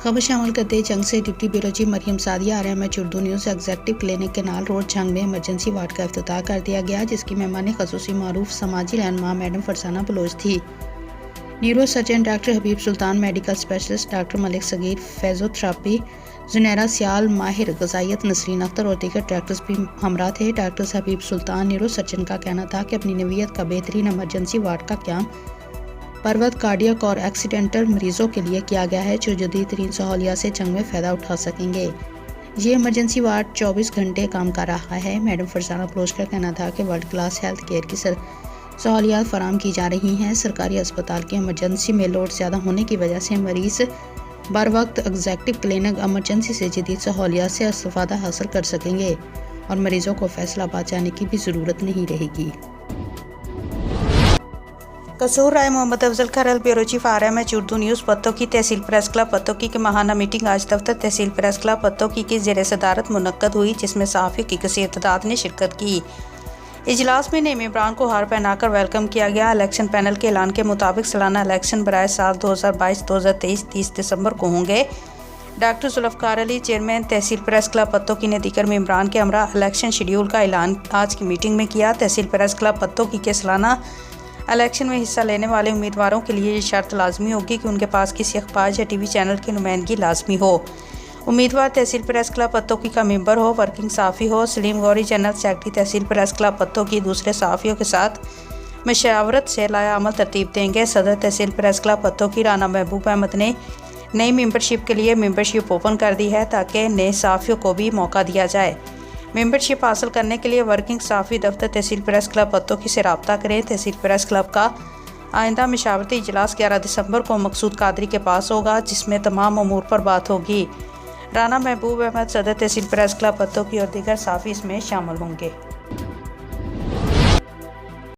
खबर शामिल करते हैं जंग से deputy bureau chief Mariyam Sadia RMH Urdu news executive clinic के नाल रोड जंग में इमरजेंसी वार्ड का इफ्तिताह कर दिया गया, जिसकी मेहमानी खसूसी मारूफ समाजी रहनुमा मैडम फरसाना बलोच थी। Neuro surgeon doctor Habib Sultan, medical specialist doctor Malik Sagheer, physiotherapy Junaira Sial, माहिर गजाइत नसरीन अख्तर और दीगर डॉक्टर्स भी हमरा थे। डॉक्टर हबीब सुल्तान न्यूरो सर्जन का कहना था कि अपनी नवीयत का बेहतरीन इमरजेंसी वार्ड का क्याम पर्वत कार्डियक और एक्सीडेंटल मरीजों के लिए किया गया है, जो जदीद तरीन सहूलियात से जंग में फ़ायदा उठा सकेंगे। ये इमरजेंसी वार्ड 24 घंटे काम कर रहा है। मैडम फरसाना बलोच का कहना था कि वर्ल्ड क्लास हेल्थ केयर की सहूलियात फराम की जा रही हैं। सरकारी अस्पताल की इमरजेंसी में लोड ज़्यादा होने की वजह से मरीज़ बर वक्त एग्जेक्टिव क्लिनिक इमरजेंसी से जदीद सहूलियात से इस्तेफ़ादा हासिल कर सकेंगे और मरीज़ों को फैसलाबाद जाने की भी ज़रूरत नहीं रहेगी। Kasur Rai Mohammad Afzal Khairal, bureau chief RMH Urdu news Pattoki. Tehsil press club Pattoki की माहाना मीटिंग आज दफ्तर तहसील प्रेस क्लब पत्तोकी की ज़ेर सदारत मुनक्कद हुई, जिसमें सहाफ़ियों की कसीर तादाद ने शिरकत की। इजलास में नए मेंबरान को हार पहनाकर वेलकम किया गया। इलेक्शन पैनल के ऐलान के मुताबिक सालाना इलेक्शन बराए साल 2022-2023 30 दिसंबर को होंगे। डॉक्टर जुल्फ़कार अली, चेयरमैन तहसील प्रेस क्लब पत्तोकी ने दीगर मेंबरान के हमरा इलेक्शन शेड्यूल का ऐलान आज की मीटिंग में किया। तहसील प्रेस क्लब पत्तोकी के सालाना इलेक्शन में हिस्सा लेने वाले उम्मीदवारों के लिए ये शर्त लाजमी होगी कि उनके पास किसी अखबार या TV चैनल की नुमाइंदगी लाजमी हो। उम्मीदवार तहसील प्रेस क्लब पत्तोकी का मेंबर हो, वर्किंग सहाफ़ी हो। सलीम गौरी, जनरल सेक्रेटरी तहसील प्रेस क्लब पत्तोकी, दूसरे सहाफ़ियों के साथ मशावरत से लायामल तरतीब देंगे। सदर तहसील प्रेस क्लब पत्तोकी राना महबूब अहमद ने नई मेंबरशिप के लिए मेंबरशिप ओपन कर दी है, ताकि नए सहाफ़ियों को भी मौका दिया जाए। मेंबरशिप हासिल करने के लिए वर्किंग सहाफ़ी दफ्तर तहसील प्रेस क्लब पत्तोकी से रब्ता करें। तहसील प्रेस क्लब का आइंदा मशावरती इजलास 11 दिसंबर को मकसूद कादरी के पास होगा, जिसमें तमाम अमूर पर बात होगी। राना महबूब अहमद, सदर तहसील प्रेस क्लब पत्तोकी और दीगर सहाफ़ी इसमें शामिल होंगे।